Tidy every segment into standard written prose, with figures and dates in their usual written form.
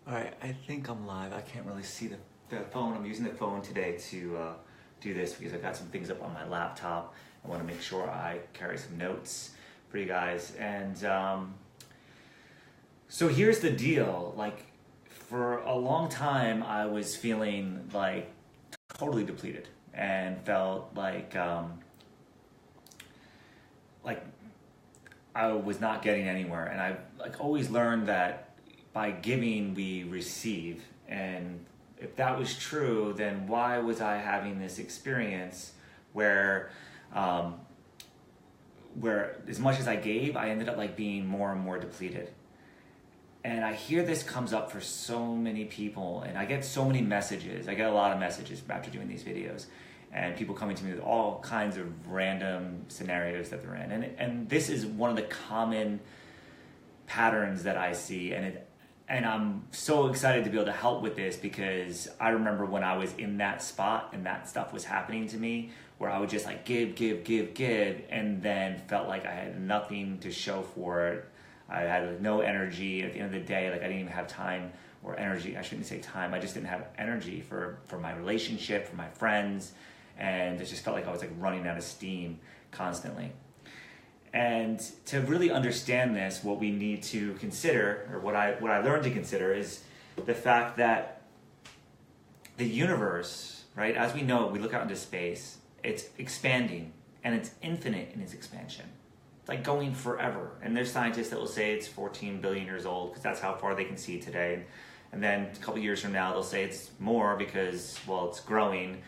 All right, I think I'm live. I can't really see the phone. I'm using the phone today to do this because I got some things up on my laptop. I want to make sure I carry some notes for you guys. And so here's the deal. Like, for a long time, I was feeling like totally depleted and felt like I was not getting anywhere. And I always learned that by giving we receive, and if that was true, then why was I having this experience where as much as I gave, I ended up being more and more depleted? And I hear this comes up for so many people, and I get so many messages. I get a lot of messages after doing these videos, and people coming to me with all kinds of random scenarios that they're in. And this is one of the common patterns that I see, and I'm so excited to be able to help with this, because I remember when I was in that spot and that stuff was happening to me, where I would just give, and then felt like I had nothing to show for it. I had no energy at the end of the day. I didn't even have time or energy. I shouldn't say time. I just didn't have energy for my relationship, for my friends, and it just felt like I was running out of steam constantly. And to really understand this, what we need to consider, or what I learned to consider, is the fact that the universe, right, as we know it, we look out into space, it's expanding, and it's infinite in its expansion. It's like going forever. And there's scientists that will say it's 14 billion years old, because that's how far they can see today. And then a couple years from now, they'll say it's more because, well, it's growing,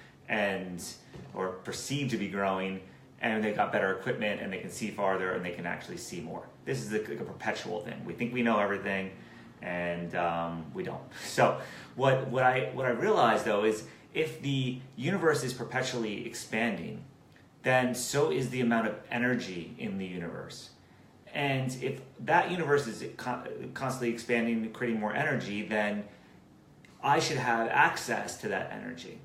or perceived to be growing, and they got better equipment, and they can see farther, and they can actually see more. This is a perpetual thing. We think we know everything, and we don't. So what I realized, though, is if the universe is perpetually expanding, then so is the amount of energy in the universe. And if that universe is constantly expanding, creating more energy, then I should have access to that energy.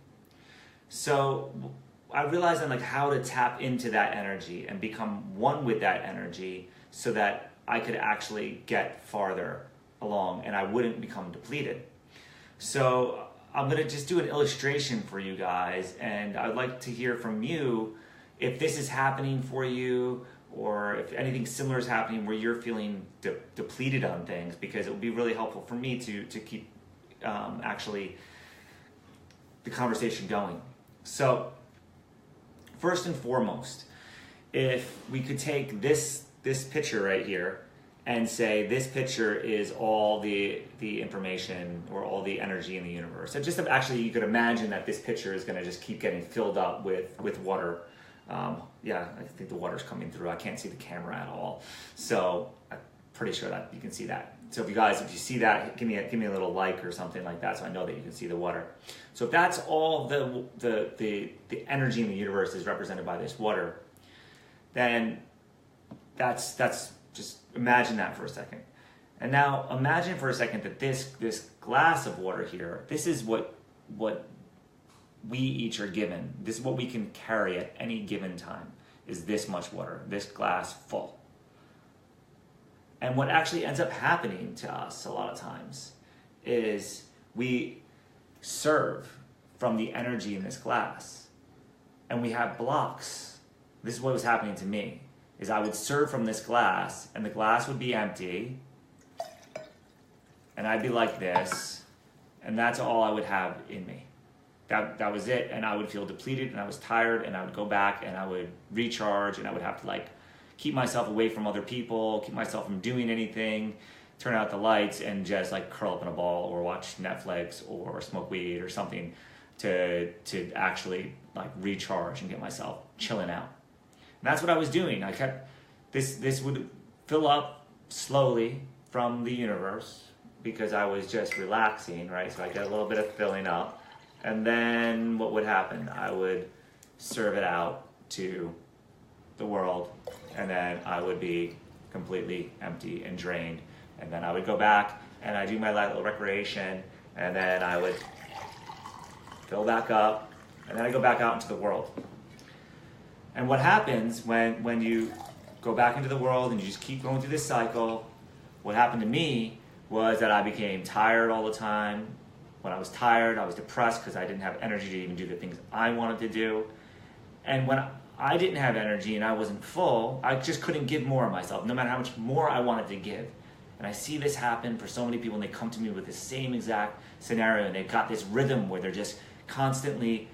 So I realized then how to tap into that energy and become one with that energy, so that I could actually get farther along and I wouldn't become depleted. So I'm gonna just do an illustration for you guys, and I'd like to hear from you if this is happening for you, or if anything similar is happening where you're feeling depleted on things, because it would be really helpful for me to keep actually the conversation going. So first and foremost, if we could take this picture right here and say this picture is all the information or all the energy in the universe. So just actually, you could imagine that this picture is going to just keep getting filled up with water. Yeah, I think the water's coming through. I can't see the camera at all, so I'm pretty sure that you can see that. So if you see that, give me a little like or something like that, so I know that you can see the water. So if that's all the energy in the universe is represented by this water, then that's just imagine that for a second. And now imagine for a second that this glass of water here, this is what we each are given. This is what we can carry at any given time, is this much water, this glass full. And what actually ends up happening to us a lot of times is we serve from the energy in this glass, and we have blocks. This is what was happening to me, is I would serve from this glass, and the glass would be empty, and I'd be like this, and that's all I would have in me. That was it, and I would feel depleted, and I was tired, and I would go back, and I would recharge, and I would have to keep myself away from other people, keep myself from doing anything, turn out the lights, and just curl up in a ball or watch Netflix or smoke weed or something to actually recharge and get myself chilling out. And that's what I was doing. I kept this would fill up slowly from the universe because I was just relaxing, right? So I get a little bit of filling up. And then what would happen? I would serve it out to the world, and then I would be completely empty and drained. And then I would go back and I do my little recreation, and then I would fill back up, and then I go back out into the world. And what happens when you go back into the world and you just keep going through this cycle, what happened to me was that I became tired all the time. When I was tired, I was depressed because I didn't have energy to even do the things I wanted to do. And when I didn't have energy and I wasn't full, I just couldn't give more of myself, no matter how much more I wanted to give. And I see this happen for so many people, and they come to me with the same exact scenario, and they've got this rhythm where they're just constantly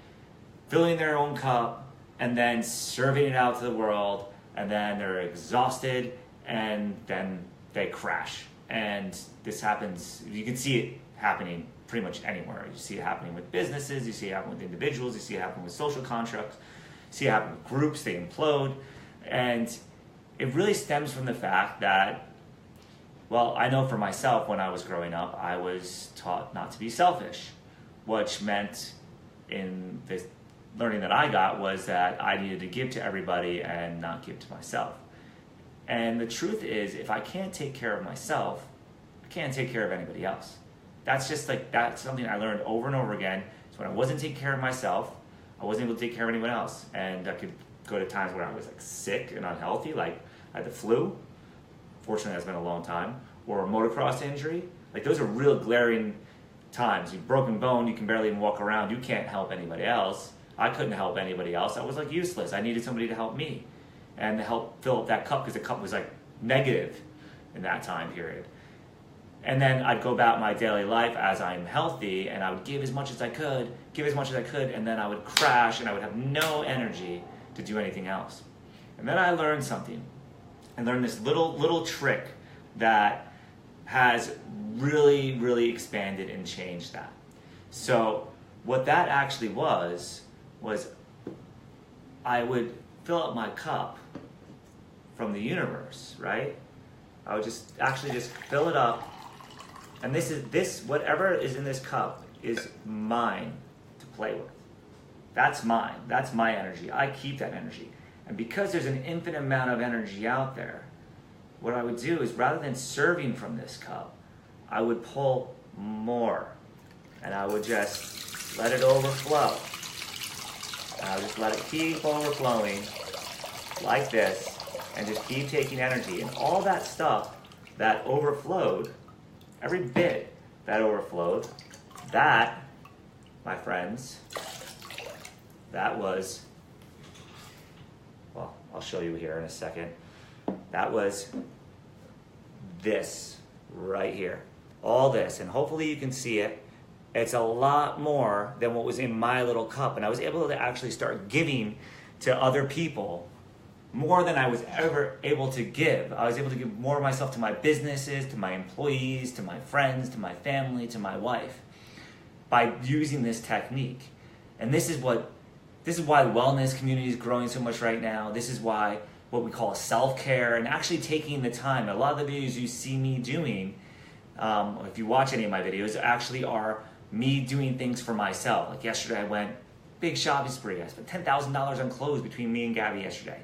filling their own cup and then serving it out to the world, and then they're exhausted, and then they crash. And this happens, you can see it happening pretty much anywhere. You see it happening with businesses, you see it happen with individuals, you see it happen with social constructs, you see it happen with groups, they implode. And it really stems from the fact that, well, I know for myself, when I was growing up, I was taught not to be selfish, which meant, in this learning that I got, was that I needed to give to everybody and not give to myself. And the truth is, if I can't take care of myself, I can't take care of anybody else. That's something I learned over and over again. So when I wasn't taking care of myself, I wasn't able to take care of anyone else. And I could go to times where I was sick and unhealthy, like I had the flu. Fortunately, that's been a long time. Or a motocross injury. Those are real glaring times. You've broken bone, you can barely even walk around, you can't help anybody else. I couldn't help anybody else. I was useless. I needed somebody to help me and to help fill up that cup, because the cup was negative in that time period. And then I'd go about my daily life as I'm healthy, and I would give as much as I could, and then I would crash and I would have no energy to do anything else. And then I learned something. I learned this little trick that has really, really expanded and changed that. So what that actually was I would fill up my cup from the universe, right? I would just fill it up, and whatever is in this cup is mine to play with. That's mine. That's my energy. I keep that energy. And because there's an infinite amount of energy out there, what I would do is, rather than serving from this cup, I would pull more, and I would just let it overflow. And I would just let it keep overflowing like this, and just keep taking energy. And all that stuff that overflowed, every bit that overflowed, that, my friends, that was, well, I'll show you here in a second. That was this right here. All this, and hopefully you can see it. It's a lot more than what was in my little cup, and I was able to actually start giving to other people more than I was ever able to give. I was able to give more of myself to my businesses, to my employees, to my friends, to my family, to my wife, by using this technique. And this is why the wellness community is growing so much right now. This is why what we call self-care, and actually taking the time. A lot of the videos you see me doing, if you watch any of my videos, actually are me doing things for myself. Like yesterday I went big shopping spree. I spent $10,000 on clothes between me and Gabby yesterday.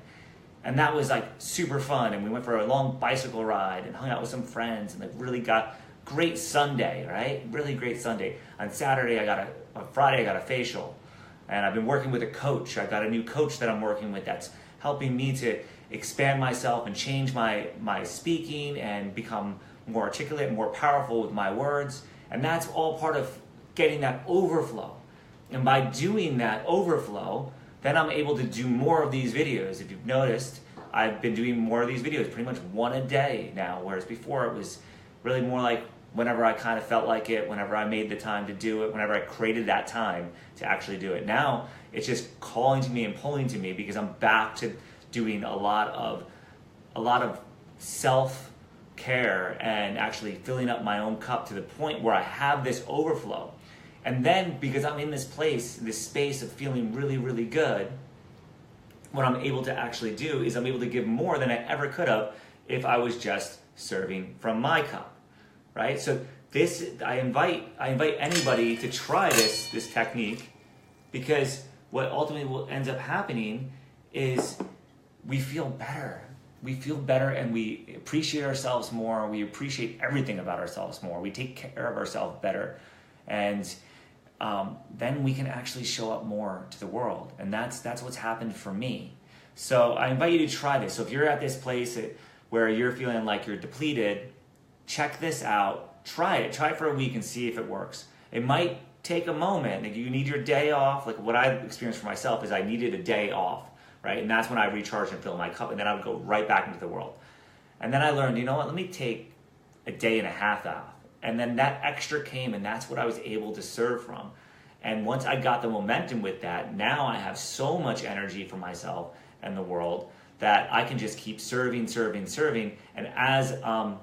And that was super fun. And we went for a long bicycle ride and hung out with some friends, and really got great Sunday, right? Really great Sunday. On Saturday, on Friday, I got a facial. And I've been working with a coach. I got a new coach that I'm working with that's helping me to expand myself and change my speaking and become more articulate, more powerful with my words. And that's all part of getting that overflow. And by doing that overflow, then I'm able to do more of these videos. If you've noticed, I've been doing more of these videos, pretty much one a day now, whereas before it was really more like whenever I kind of felt like it, whenever I made the time to do it, whenever I created that time to actually do it. Now it's just calling to me and pulling to me, because I'm back to doing a lot of self-care and actually filling up my own cup to the point where I have this overflow. And then, because I'm in this place, this space of feeling really, really good, what I'm able to actually do is I'm able to give more than I ever could have if I was just serving from my cup, right? So I invite anybody to try this technique, because what ultimately ends up happening is we feel better. We feel better, and we appreciate ourselves more. We appreciate everything about ourselves more. We take care of ourselves better. And then we can actually show up more to the world. And that's what's happened for me. So I invite you to try this. So if you're at this place where you're feeling like you're depleted, check this out. try it for a week and see if it works. It might take a moment. If you need your day off, like what I experienced for myself is I needed a day off, right? And that's when I recharged and filled my cup, and then I would go right back into the world. And then I learned, you know what, let me take a day and a half off. And then that extra came, and that's what I was able to serve from. And once I got the momentum with that, now I have so much energy for myself and the world that I can just keep serving. And as, well,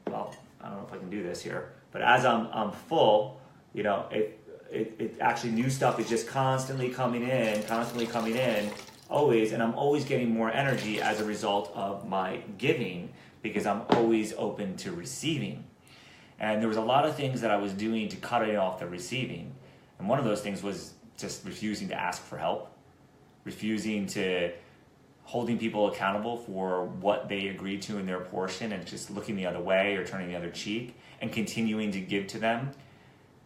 I don't know if I can do this here, but as I'm full, you know, it actually, new stuff is just constantly coming in, always, and I'm always getting more energy as a result of my giving, because I'm always open to receiving. And there was a lot of things that I was doing to cut it off the receiving. And one of those things was just refusing to ask for help, refusing to holding people accountable for what they agreed to in their portion, and just looking the other way or turning the other cheek and continuing to give to them.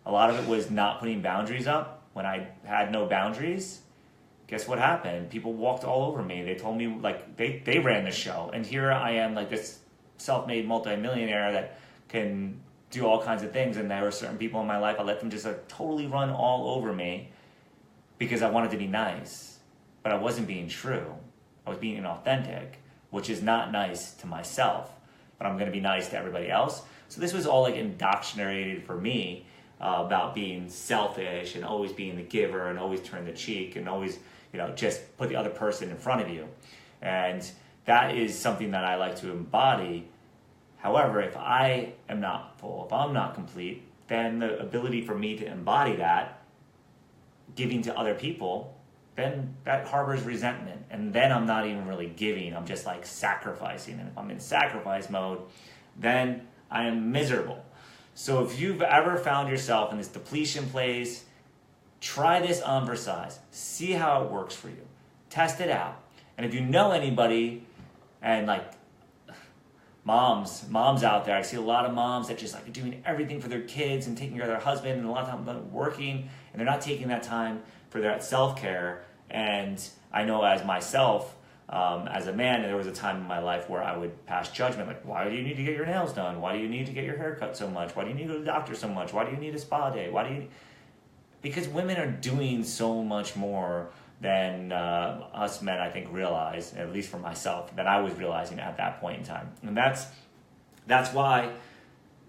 A lot of it was not putting boundaries up. When I had no boundaries, guess what happened? People walked all over me. They told me like they ran the show. And here I am, like this self-made multimillionaire that can do all kinds of things, and there were certain people in my life, I let them just totally run all over me because I wanted to be nice, but I wasn't being true. I was being inauthentic, which is not nice to myself, but I'm going to be nice to everybody else. So this was all like indoctrinated for me about being selfish and always being the giver and always turn the cheek and always, you know, just put the other person in front of you. And that is something that I like to embody. However, if I am not full, if I'm not complete, then the ability for me to embody that, giving to other people, then that harbors resentment. And then I'm not even really giving, I'm just like sacrificing. And if I'm in sacrifice mode, then I am miserable. So if you've ever found yourself in this depletion place, try this on for size. See how it works for you. Test it out. And if you know anybody, and like, moms out there, I see a lot of moms that just like doing everything for their kids and taking care of their husband, and a lot of time they're working and they're not taking that time for their self-care. And I know as myself, as a man, there was a time in my life where I would pass judgment, like, why do you need to get your nails done? Why do you need to get your hair cut so much? Why do you need to go to the doctor so much? Why do you need a spa day? Because women are doing so much more than us men, I think, realize, at least for myself, that I was realizing at that point in time. And that's why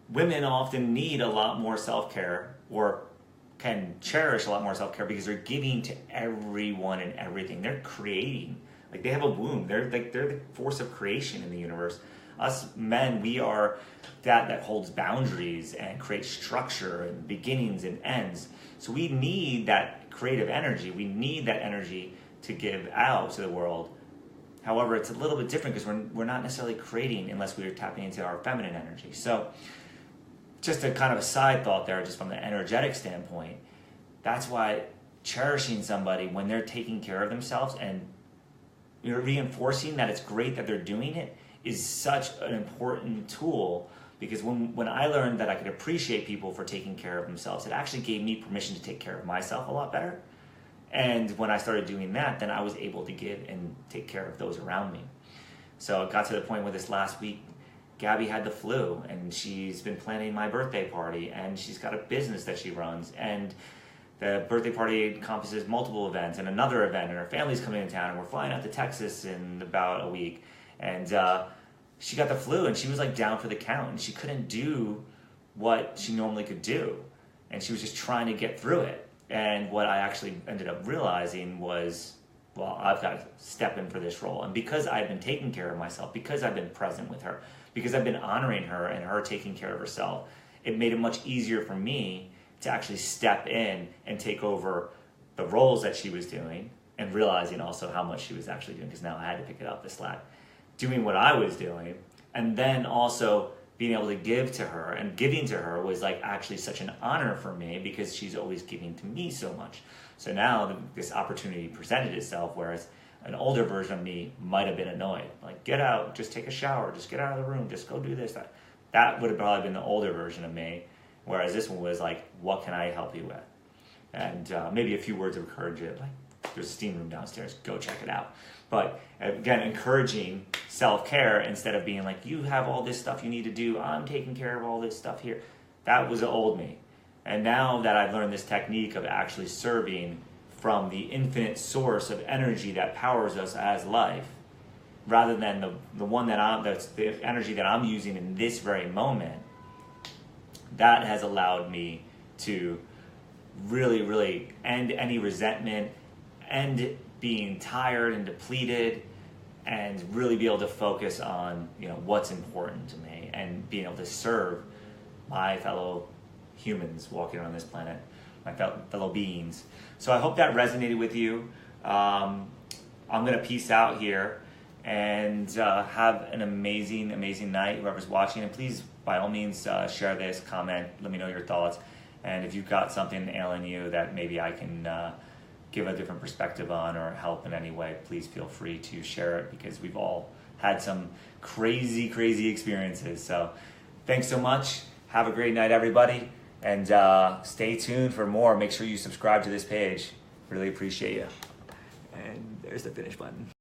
women often need a lot more self-care, or can cherish a lot more self-care, because they're giving to everyone and everything. They're creating. Like, they have a womb. They're the force of creation in the universe. Us men, we are that holds boundaries and creates structure and beginnings and ends. So we need that creative energy. We need that energy to give out to the world. However, it's a little bit different because we're not necessarily creating unless we are tapping into our feminine energy. So just a kind of a side thought there, just from the energetic standpoint, that's why cherishing somebody when they're taking care of themselves and you're reinforcing that it's great that they're doing it is such an important tool. Because when I learned that I could appreciate people for taking care of themselves, it actually gave me permission to take care of myself a lot better. And when I started doing that, then I was able to give and take care of those around me. So it got to the point where this last week, Gabby had the flu, and she's been planning my birthday party, and she's got a business that she runs, and the birthday party encompasses multiple events and another event, and her family's coming in town, and we're flying out to Texas in about a week. And she got the flu, and she was like down for the count, and she couldn't do what she normally could do, and she was just trying to get through it. And what I actually ended up realizing was, well, I've got to step in for this role. And because I've been taking care of myself, because I've been present with her, because I've been honoring her and her taking care of herself, it made it much easier for me to actually step in and take over the roles that she was doing, and realizing also how much she was actually doing, because now I had to pick it up the slack, doing what I was doing, and then also being able to give to her. And giving to her was like actually such an honor for me, because she's always giving to me so much. So now this opportunity presented itself, whereas an older version of me might have been annoyed. Like, get out, just take a shower, just get out of the room, just go do this. That would have probably been the older version of me. Whereas this one was like, what can I help you with? And maybe a few words of encouragement, like, There's a steam room downstairs. Go check it out. But again, encouraging self-care instead of being like, you have all this stuff you need to do. I'm taking care of all this stuff here. That was the old me. And now that I've learned this technique of actually serving from the infinite source of energy that powers us as life, rather than the one that's the energy that I'm using in this very moment, that has allowed me to really, really end any resentment, end being tired and depleted, and really be able to focus on, you know, what's important to me and being able to serve my fellow humans walking on this planet, my fellow beings. So I hope that resonated with you. I'm gonna peace out here and have an amazing, amazing night, whoever's watching. And please, by all means, share this, comment, let me know your thoughts. And if you've got something ailing you that maybe I can give a different perspective on or help in any way, please feel free to share it, because we've all had some crazy, crazy experiences. So thanks so much. Have a great night, everybody. And stay tuned for more. Make sure you subscribe to this page. Really appreciate you. And there's the finish button.